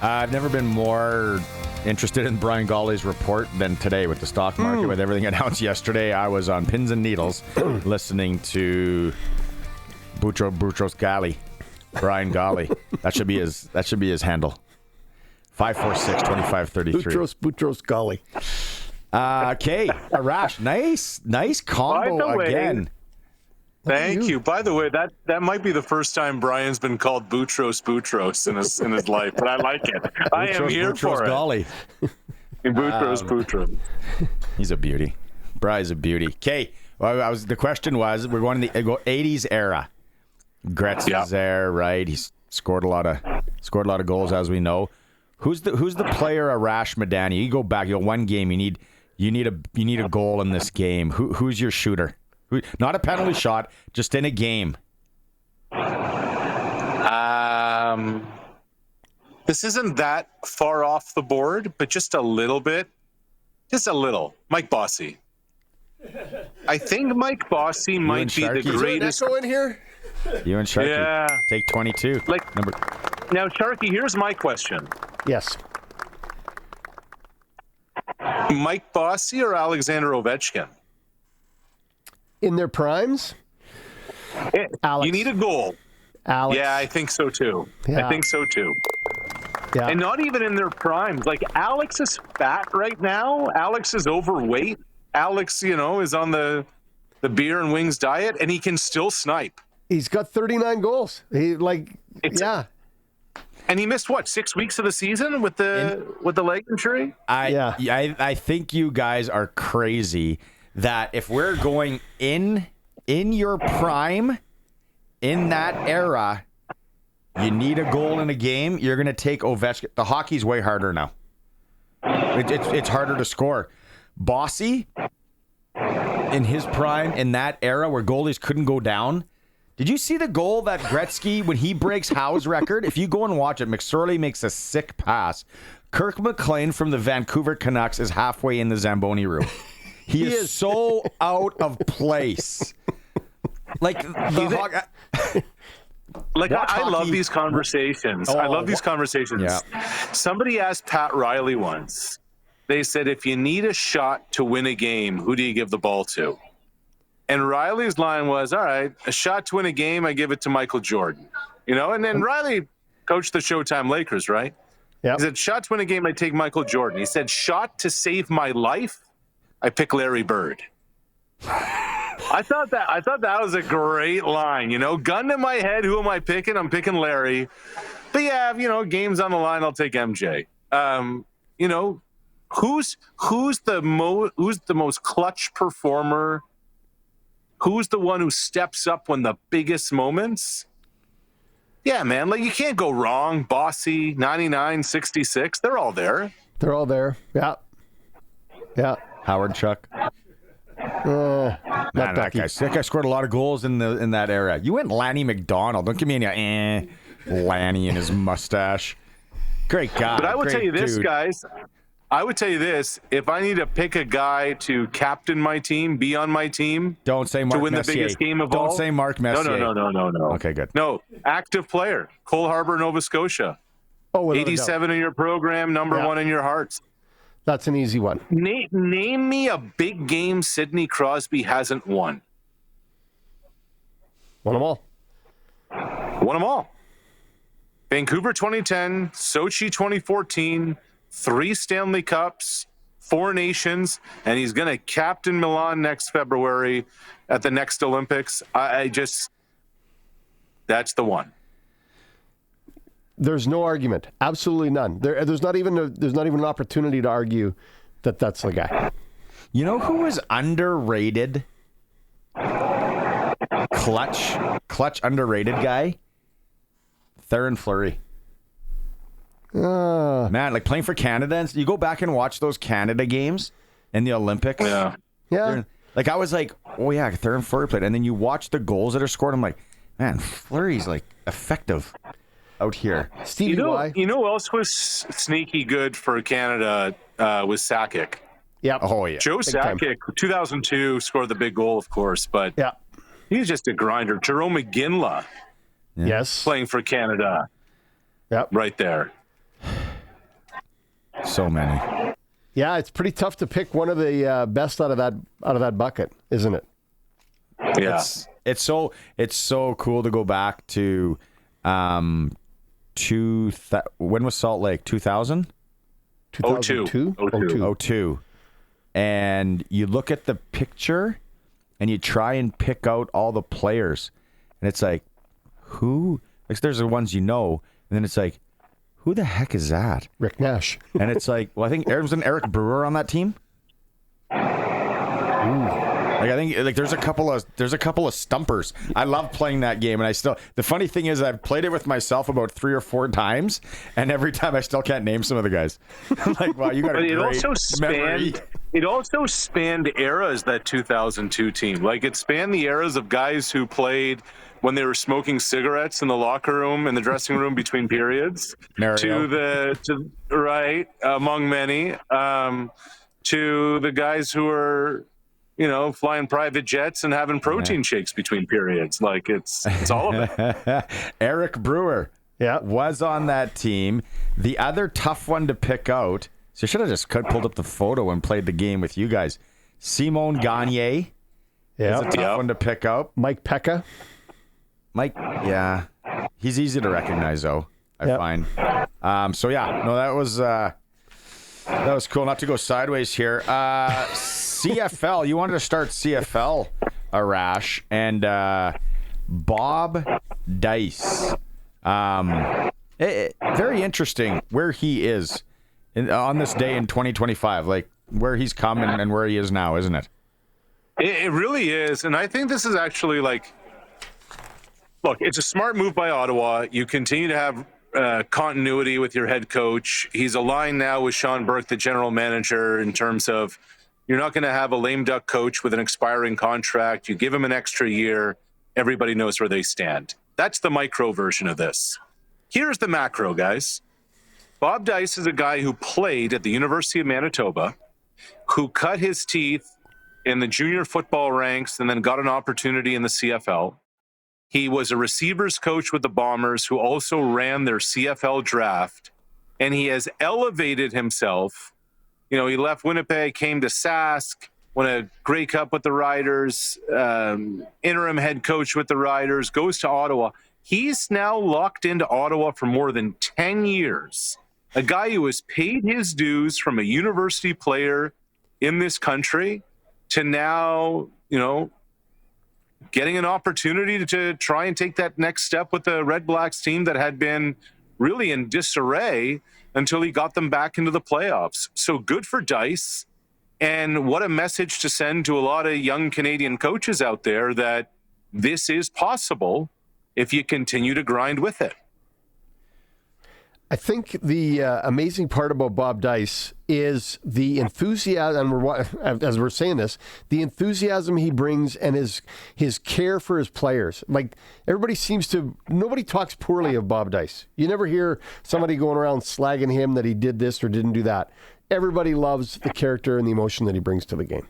I've never been more interested in Brian Golly's report than today with the stock market, with everything announced yesterday. I was on pins and needles listening to Boutros Ghali, Brian Golly. That should be his handle. 546-2533. Boutros Ghali. Okay, Arash, nice combo again. Thank you. By the way, that might be the first time Brian's been called Boutros in his life, but I like it. I am here for it. Golly. Boutros. He's a beauty. Brian's a beauty. Okay, well, the question was, we're going to the 80s era. Gretz is there, right? He's scored a lot of goals, as we know. Who's the player? Arash Madani. You go back. One game. You need a goal in this game. Who's your shooter? Not a penalty shot, just in a game. This isn't that far off the board, but just a little bit. Just a little. Mike Bossy. I think Mike Bossy might be the greatest. Echo in here? You and Sharky. Yeah. Take 22. Now, Sharky, here's my question. Yes. Mike Bossy or Alexander Ovechkin? In their primes? Alex. You need a goal. Alex. Yeah, I think so too. Yeah. I think so too. Yeah. And not even in their primes. Like, Alex is fat right now. Alex is overweight. Alex, is on the beer and wings diet, and he can still snipe. He's got 39 goals. And he missed 6 weeks of the season with the leg injury? I think you guys are crazy that if we're going in your prime, in that era, you need a goal in a game, you're going to take Ovechkin. The hockey's way harder now. It's harder to score. Bossy, in his prime, in that era where goalies couldn't go down, did you see the goal that Gretzky, when he breaks Howe's record? If you go and watch it, McSorley makes a sick pass. Kirk McLean from the Vancouver Canucks is halfway in the Zamboni room. He is so out of place. I love these conversations. I love these conversations. Yeah. Somebody asked Pat Riley once. They said, if you need a shot to win a game, who do you give the ball to? And Riley's line was, all right, a shot to win a game, I give it to Michael Jordan. And then Riley coached the Showtime Lakers, right? Yep. He said, shot to win a game, I take Michael Jordan. He said, shot to save my life, I pick Larry Bird. I thought that was a great line. Gun to my head, who am I picking? I'm picking Larry. But yeah, games on the line, I'll take MJ. Who's the most clutch performer? Who's the one who steps up when the biggest moments? Yeah, man, you can't go wrong. Bossy, 99, 66, they're all there. They're all there. Yeah. Yeah. Howard Chuck. That guy scored a lot of goals in that era. You went Lanny McDonald. Don't give me any Lanny and his mustache. Great guy. But I will tell you this, guys. I would tell you this: if I need to pick a guy to captain my team, be on my team, don't say Mark to win Messier. the biggest game of all. Don't say Mark Messier. No. Okay, good. No, active player, Cole Harbour, Nova Scotia. 87 in your program, number one in your hearts. That's an easy one. Name me a big game Sidney Crosby hasn't won. Won them all. Won them all. Vancouver 2010, Sochi 2014. 3 Stanley Cups, 4 nations, and he's going to captain Milan next February at the next Olympics. That's the one. There's no argument. Absolutely none. There's not even an opportunity to argue that that's the guy. You know who was underrated? Clutch underrated guy? Theoren Fleury. Man, playing for Canada, and you go back and watch those Canada games in the Olympics. Yeah. I was like, oh yeah, Theoren Fleury played, and then you watch the goals that are scored. I'm like, man, Fleury's effective out here. Stevie Y. You know who else was sneaky good for Canada was Sakic. Yep. Oh yeah. Joe Sakic, 2002, scored the big goal, of course, but he's just a grinder. Jerome McGinley, yes, playing for Canada. Yep. Right there. so many. Yeah, it's pretty tough to pick one of the best out of that bucket, isn't it? Yeah. It's so cool to go back to when was Salt Lake? 2000? 2002? 02. And you look at the picture and you try and pick out all the players. And it's like, who? Like, there's the ones you know. And then it's like, who the heck is that? Rick Nash. And it's like, well, I think there was an Eric Brewer on that team. Like, I think like there's a couple of stumpers. I love playing that game, and the funny thing is I've played it with myself about 3 or 4 times, and every time I still can't name some of the guys. I'm like, wow, you got a great memory. It also spanned eras, that 2002 team. Like, it spanned the eras of guys who played when they were smoking cigarettes in the locker room, in the dressing room between periods, Mario. among many, to the guys who were, flying private jets and having protein shakes between periods. Like, it's all of it. Eric Brewer was on that team. The other tough one to pick out, so I should have just pulled up the photo and played the game with you guys. Simone Gagne is a tough one to pick out. Mike Pekka. He's easy to recognize, though, I find. That was cool. Not to go sideways here. CFL, you wanted to start CFL, Arash, and Bob Dice. Very interesting where he is on this day in 2025, like where he's come and where he is now, isn't it? It really is. And I think this is actually look, it's a smart move by Ottawa. You continue to have continuity with your head coach. He's aligned now with Sean Burke, the general manager, in terms of you're not going to have a lame duck coach with an expiring contract. You give him an extra year. Everybody knows where they stand. That's the micro version of this. Here's the macro, guys. Bob Dice is a guy who played at the University of Manitoba, who cut his teeth in the junior football ranks and then got an opportunity in the CFL. He was a receivers coach with the Bombers who also ran their CFL draft, and he has elevated himself. He left Winnipeg, came to Sask, won a Grey Cup with the Riders, interim head coach with the Riders, goes to Ottawa. He's now locked into Ottawa for more than 10 years. A guy who has paid his dues from a university player in this country to now, getting an opportunity to try and take that next step with the Red Blacks team that had been really in disarray until he got them back into the playoffs. So good for Dice. And what a message to send to a lot of young Canadian coaches out there that this is possible if you continue to grind with it. I think the amazing part about Bob Dice is the enthusiasm, as we're saying this, the enthusiasm he brings and his care for his players. Like, nobody talks poorly of Bob Dice. You never hear somebody going around slagging him that he did this or didn't do that. Everybody loves the character and the emotion that he brings to the game.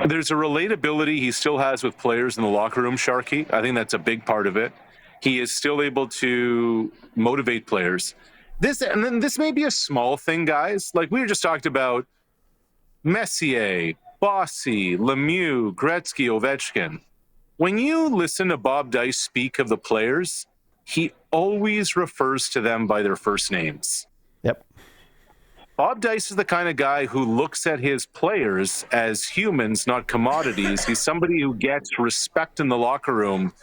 There's a relatability he still has with players in the locker room, Sharky. I think that's a big part of it. He is still able to motivate players. This may be a small thing, guys. Like, we were just talked about Messier, Bossy, Lemieux, Gretzky, Ovechkin. When you listen to Bob Dice speak of the players, he always refers to them by their first names. Yep. Bob Dice is the kind of guy who looks at his players as humans, not commodities. He's somebody who gets respect in the locker room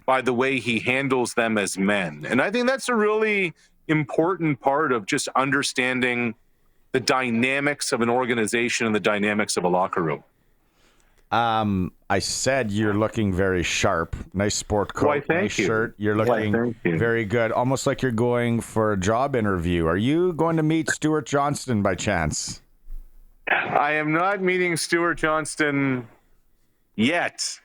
by the way he handles them as men. And I think that's a really important part of just understanding the dynamics of an organization and the dynamics of a locker room. I said you're looking very sharp. Nice sport coat, nice shirt. You're looking very good. Almost like you're going for a job interview. Are you going to meet Stuart Johnston by chance? I am not meeting Stuart Johnston yet.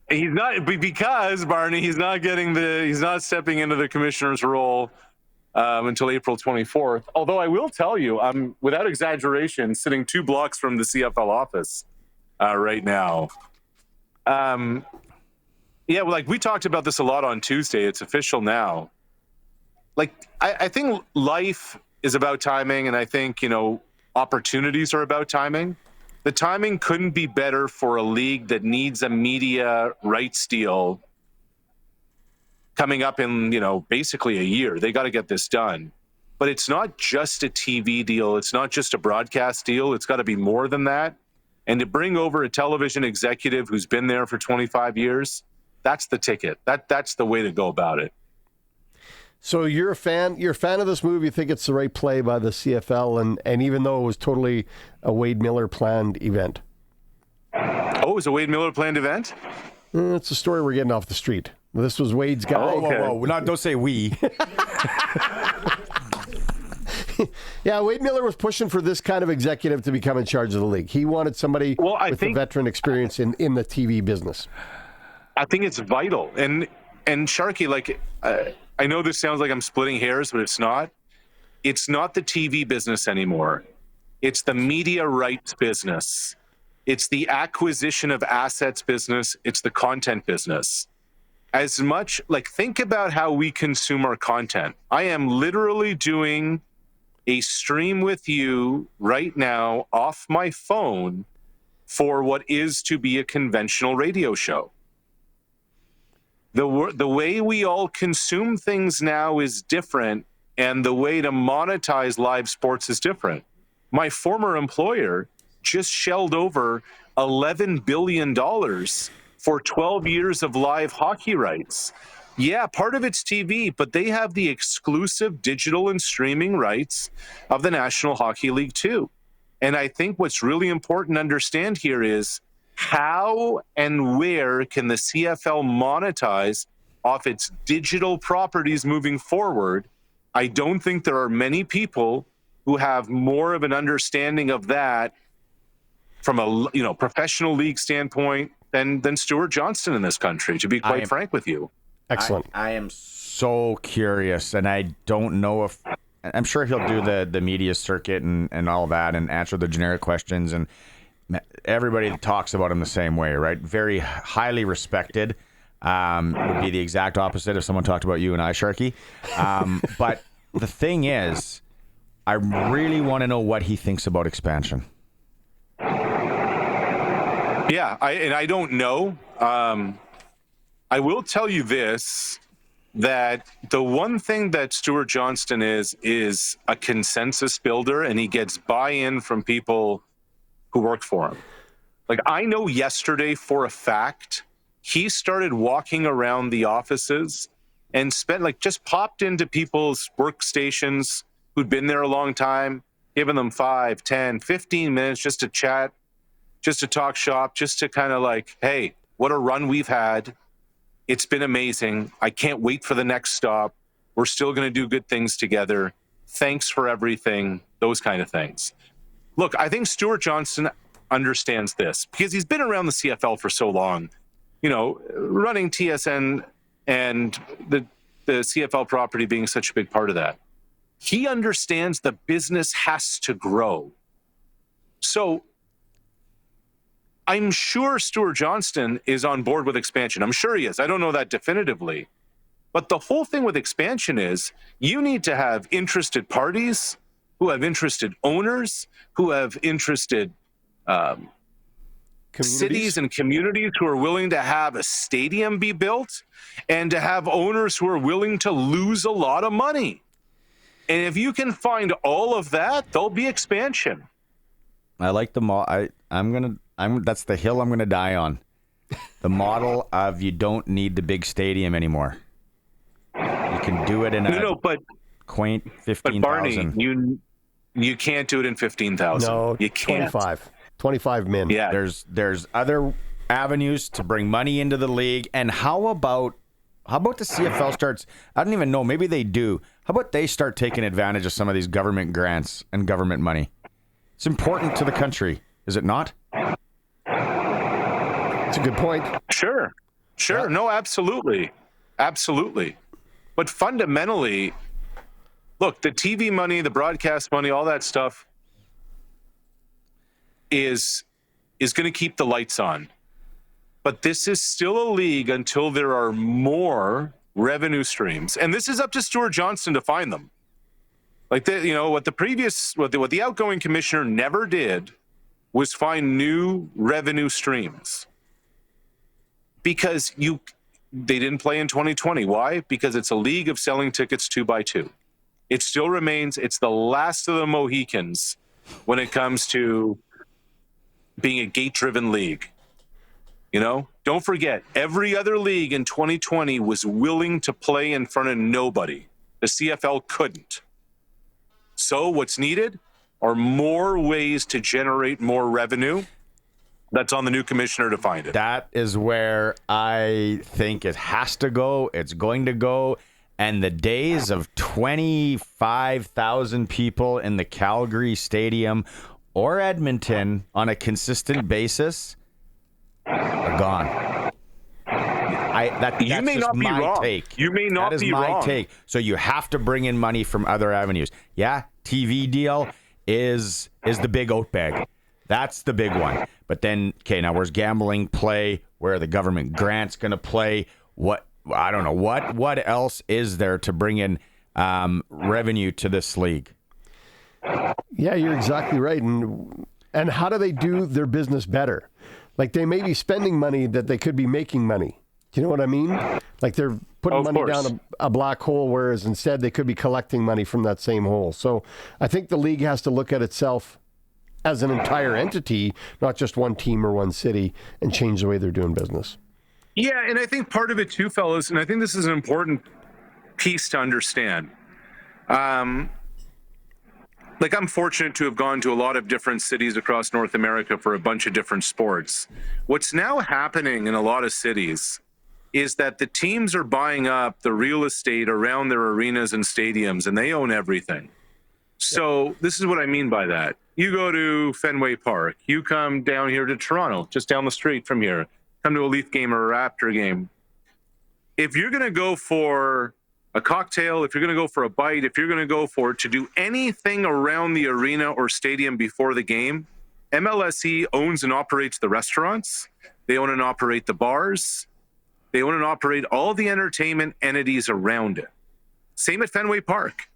He's not, because Barney, he's not stepping into the commissioner's role until April 24th. Although I will tell you, I'm, without exaggeration, sitting 2 blocks from the CFL office right now. Like we talked about this a lot on Tuesday. It's official now. I think life is about timing, and I think, opportunities are about timing. The timing couldn't be better for a league that needs a media rights deal coming up in, basically a year. They got to get this done. But it's not just a TV deal. It's not just a broadcast deal. It's got to be more than that. And to bring over a television executive who's been there for 25 years, that's the ticket. That's the way to go about it. So you're a fan of this move. You think it's the right play by the CFL, and even though it was totally a Wade Miller planned event. Oh, it was a Wade Miller planned event? It's a story we're getting off the street. This was Wade's guy. Oh, okay. Whoa. Don't say we. Yeah, Wade Miller was pushing for this kind of executive to become in charge of the league. He wanted somebody with a veteran experience in the TV business. I think it's vital. And Sharky, I know this sounds like I'm splitting hairs, but it's not. It's not the TV business anymore. It's the media rights business. It's the acquisition of assets business. It's the content business. As much, think about how we consume our content. I am literally doing a stream with you right now off my phone for what is to be a conventional radio show. The way we all consume things now is different, and the way to monetize live sports is different. My former employer just shelled over $11 billion for 12 years of live hockey rights. Yeah, part of it's TV, but they have the exclusive digital and streaming rights of the National Hockey League too. And I think what's really important to understand here is how and where can the CFL monetize off its digital properties moving forward. I don't think there are many people who have more of an understanding of that from a professional league standpoint than Stuart Johnston in this country, to be quite frank with you. Excellent. I am so curious, and I don't know if I'm sure he'll do the media circuit and all that and answer the generic questions, and everybody talks about him the same way, right? Very highly respected. Would be the exact opposite if someone talked about you and I, Sharky. But the thing is, I really want to know what he thinks about expansion. Yeah, I don't know. I will tell you this, that the one thing that Stuart Johnston is a consensus builder, and he gets buy-in from people who work for him. I know yesterday for a fact, he started walking around the offices and just popped into people's workstations who'd been there a long time, giving them 5, 10, 15 minutes just to chat, just to talk shop, just to kind of hey, what a run we've had. It's been amazing. I can't wait for the next stop. We're still going to do good things together. Thanks for everything. Those kind of things. Look, I think Stuart Johnston understands this because he's been around the CFL for so long, running TSN and the CFL property being such a big part of that. He understands the business has to grow. So I'm sure Stuart Johnston is on board with expansion. I'm sure he is. I don't know that definitively. But the whole thing with expansion is you need to have interested parties who have interested owners, who have interested cities and communities who are willing to have a stadium be built and to have owners who are willing to lose a lot of money. And if you can find all of that, there'll be expansion. I like the model. That's the hill I'm going to die on. The model of you don't need the big stadium anymore. You can do it in quaint 15,000. But Barney, you can't do it in 15,000. No, you can't. 25 men. Yeah. There's other avenues to bring money into the league. And how about the CFL starts? I don't even know. Maybe they do. How about they start taking advantage of some of these government grants and government money? It's important to the country, is it not? That's a good point. Sure. Yeah. No, absolutely. But fundamentally, look, the TV money, the broadcast money, all that stuff is going to keep the lights on. But this is still a league until there are more revenue streams, and this is up to Stuart Johnston to find them. Like what the outgoing commissioner never did was find new revenue streams, because they didn't play in 2020. Why? Because it's a league of selling tickets 2 by 2. It still remains. It's the last of the Mohicans when it comes to being a gate-driven league. Don't forget, every other league in 2020 was willing to play in front of nobody. The CFL couldn't. So what's needed are more ways to generate more revenue. That's on the new commissioner to find it. That is where I think it has to go. It's going to go. And the days of 25,000 people in the Calgary Stadium or Edmonton on a consistent basis are gone. You may not be wrong. Take. You may not be wrong. That is my take. So you have to bring in money from other avenues. Yeah, TV deal is the big oat bag. That's the big one. But then, okay, now where's gambling play? Where are the government grants going to play? What, I don't know. What else is there to bring in revenue to this league? Yeah, you're exactly right. And how do they do their business better? Like, they may be spending money that they could be making money. Do you know what I mean? Like, they're putting money down a black hole, whereas instead they could be collecting money from that same hole. So I think the league has to look at itself as an entire entity, not just one team or one city, and change the way they're doing business. Yeah, and I think part of it too, fellas, and I think this is an important piece to understand. Like, I'm fortunate to have gone to a lot of different cities across North America for a bunch of different sports. What's now happening in a lot of cities is that the teams are buying up the real estate around their arenas and stadiums, and they own everything. So this is what I mean by that. You go to Fenway Park, you come down here to Toronto, just down the street from here, come to a Leaf game or a Raptor game. If you're going to go for a cocktail, if you're going to go for a bite, if you're going to go to do anything around the arena or stadium before the game, MLSE owns and operates the restaurants. They own and operate the bars. They own and operate all the entertainment entities around it. Same at Fenway Park.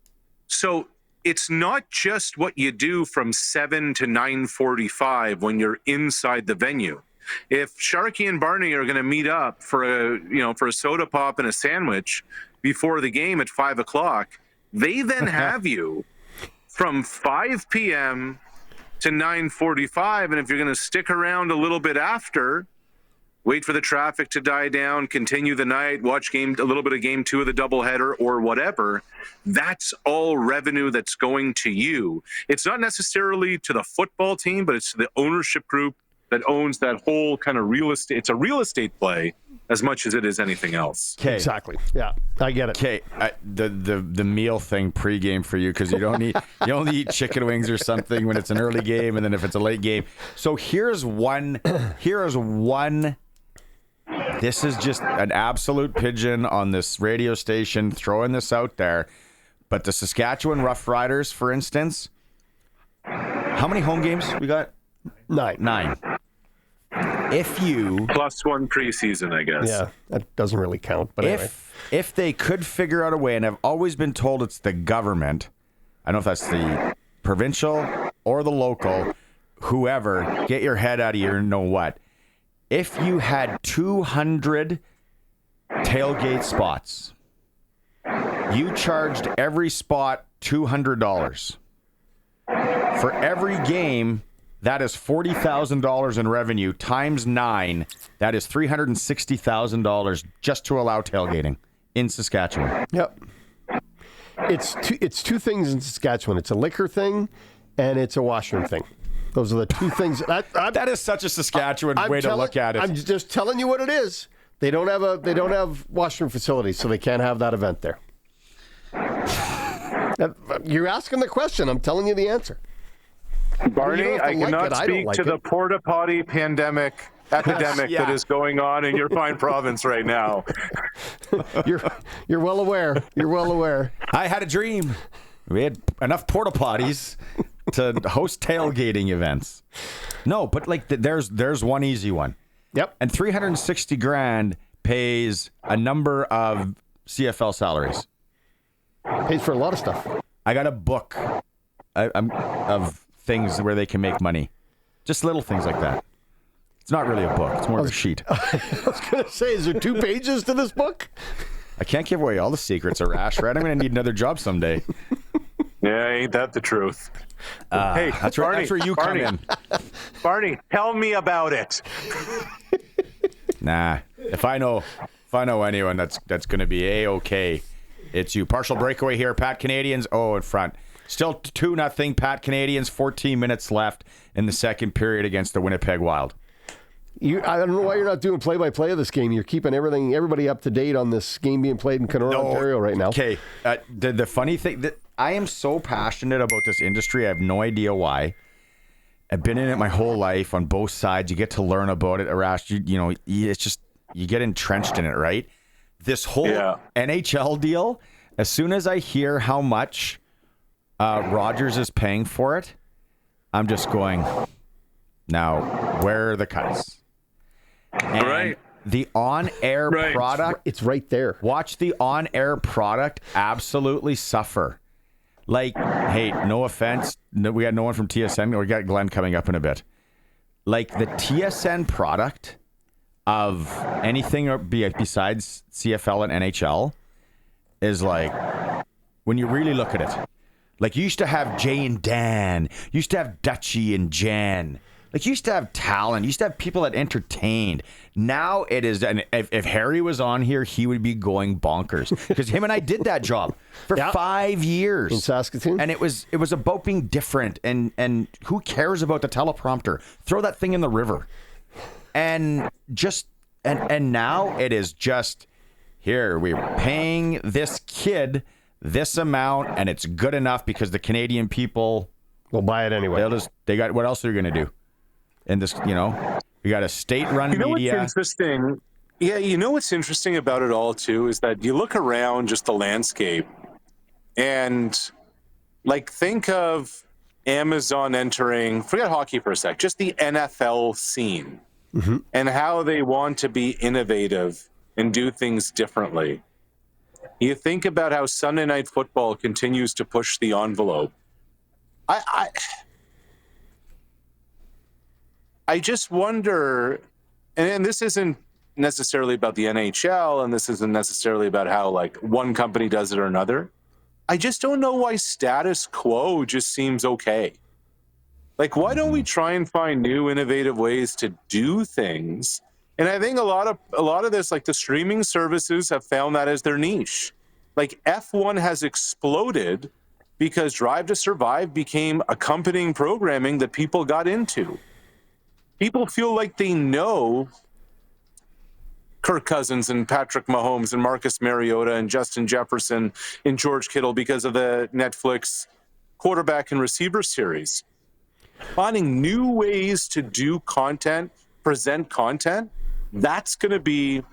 So it's not just what you do from 7 to 9:45 when you're inside the venue. If Sharky and Barney are going to meet up for a soda pop and a sandwich before the game at 5 o'clock, they then have you from 5 p.m. to 9:45. And if you're going to stick around a little bit after, wait for the traffic to die down, continue the night, watch a little bit of game 2 of the doubleheader or whatever, that's all revenue that's going to you. It's not necessarily to the football team, but it's to the ownership group that owns that whole kind of real estate. It's a real estate play as much as it is anything else. Okay. Exactly. Yeah, I get it. Okay, the meal thing pregame for you, because you only eat chicken wings or something when it's an early game, and then if it's a late game. So here's one. This is just an absolute pigeon on this radio station throwing this out there. But the Saskatchewan Roughriders, for instance, how many home games we got? 9. If you +1 preseason, I guess. Yeah, that doesn't really count. But anyway. If they could figure out a way, and I've always been told it's the government, I don't know if that's the provincial or the local, whoever, get your head out of your know what. If you had 200 tailgate spots, you charged every spot $200. For every game, that is $40,000 in revenue times 9. That is $360,000 just to allow tailgating in Saskatchewan. Yep. It's two things in Saskatchewan. It's a liquor thing, and it's a washroom thing. Those are the two things. That is such a Saskatchewan way to look at it. I'm just telling you what it is. They don't have washroom facilities, so they can't have that event there. You're asking the question. I'm telling you the answer. Barney, I cannot speak to the porta potty epidemic that is going on in your fine province right now. You're well aware. You're well aware. I had a dream. We had enough porta potties to host tailgating events. No, but like there's one easy one. Yep. And $360,000 pays a number of CFL salaries. Pays for a lot of stuff. I got a book of things where they can make money. Just little things like that. It's not really a book. It's more of a sheet. I was going to say, is there 2 pages to this book? I can't give away all the secrets, Arash, right? I'm going to need another job someday. Yeah, ain't that the truth? Hey, That's where you come in. Barney, tell me about it. Nah. If I know anyone that's going to be A-okay, it's you. Partial breakaway here. Pat Canadians, in front. Still 2-0 Pat Canadians. 14 minutes left in the second period against the Winnipeg Wild. I don't know why you're not doing play-by-play of this game. You're keeping everybody up to date on this game being played in Kenora, Ontario right now. Okay. The funny thing, that I am so passionate about this industry. I have no idea why. I've been in it my whole life on both sides. You get to learn about it, Arash. It's just, you get entrenched in it, right? This whole NHL deal, as soon as I hear how much Rogers is paying for it, I'm just going, now, where are the cuts? And right. The on-air product. It's right there. Watch the on-air product absolutely suffer. Like, hey, no offense. We got no one from TSN. We got Glenn coming up in a bit. Like, the TSN product of anything besides CFL and NHL is like, when you really look at it, like you used to have Jay and Dan, you used to have Dutchie and Jan. Like, you used to have talent. You used to have people that entertained. Now it is, and if Harry was on here, he would be going bonkers. Because him and I did that job for 5 years. In Saskatoon? And it was about being different. And who cares about the teleprompter? Throw that thing in the river. And now it is just, here, we're paying this kid this amount, and it's good enough because the Canadian people will buy it anyway. What else are you going to do? And this, we got a state-run media. What's interesting? Yeah, what's interesting about it all too is that you look around just the landscape, and like think of Amazon entering. Forget hockey for a sec. Just the NFL scene and how they want to be innovative and do things differently. You think about how Sunday Night Football continues to push the envelope. I just wonder, and this isn't necessarily about the NHL, and this isn't necessarily about how like one company does it or another. I just don't know why status quo just seems okay. Like, why don't we try and find new innovative ways to do things? And I think a lot of this, like the streaming services have found that as their niche. Like F1 has exploded because Drive to Survive became accompanying programming that people got into. People feel like they know Kirk Cousins and Patrick Mahomes and Marcus Mariota and Justin Jefferson and George Kittle because of the Netflix quarterback and receiver series. Finding new ways to do content, present content, that's going to be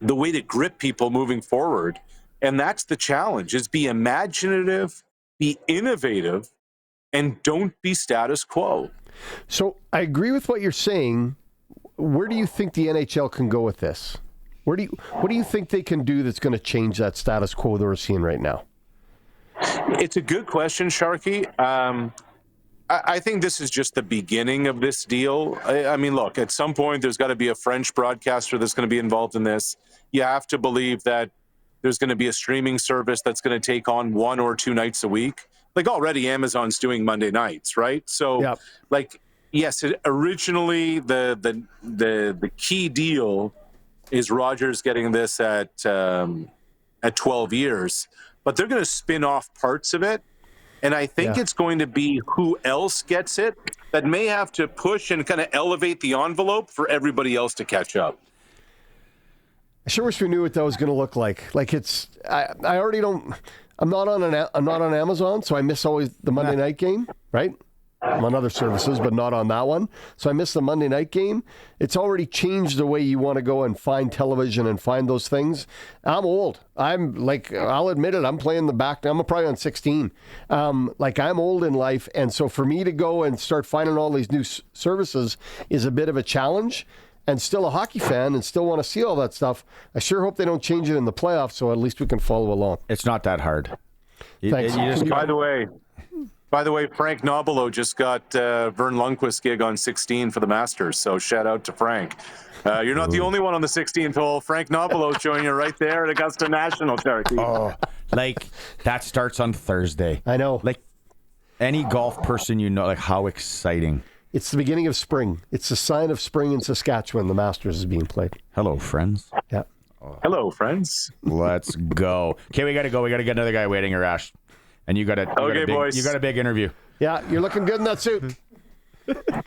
the way to grip people moving forward. And that's the challenge, is be imaginative, be innovative, and don't be status quo. So I agree with what you're saying. Where do you think the NHL can go with this? What do you think they can do that's going to change that status quo that we're seeing right now? It's a good question, Sharky. I think this is just the beginning of this deal. I mean, look, at some point there's got to be a French broadcaster that's going to be involved in this. You have to believe that there's going to be a streaming service that's going to take on 1 or 2 nights a week. Like already Amazon's doing Monday nights, right? So like, yes, originally the key deal is Rogers getting this at 12 years, but they're going to spin off parts of it. And I think it's going to be who else gets it that may have to push and kind of elevate the envelope for everybody else to catch up. I sure wish we knew what that was going to look like. Like I already don't. I'm not on Amazon, so I miss always the Monday night game, right? I'm on other services, but not on that one. So I miss the Monday night game. It's already changed the way you want to go and find television and find those things. I'm old. I'm like, I'll admit it. I'm playing the back. I'm probably on 16. Like I'm old in life. And so for me to go and start finding all these new services is a bit of a challenge. and still a hockey fan and still want to see all that stuff, I sure hope they don't change it in the playoffs so at least we can follow along. It's not that hard. Thanks. By the way, Frank Nobilo just got Vern Lundquist's gig on 16 for the Masters, so shout out to Frank. You're not the only one on the 16th hole. Frank Nobilo showing you right there at Augusta National, Turkey. Oh, like that starts on Thursday. I know. Like any golf person you know, like how exciting. It's the beginning of spring. It's a sign of spring in Saskatchewan. The Masters is being played. Hello, friends. Yeah. Hello, friends. Let's go. Okay, we got to go. We got to get another guy waiting, Arash. And you got boys. You got a big interview. Yeah, you're looking good in that suit.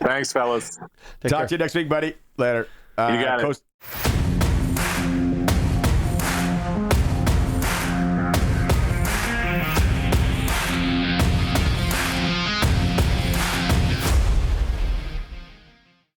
Thanks, fellas. Talk to you next week, buddy. Later. You got it.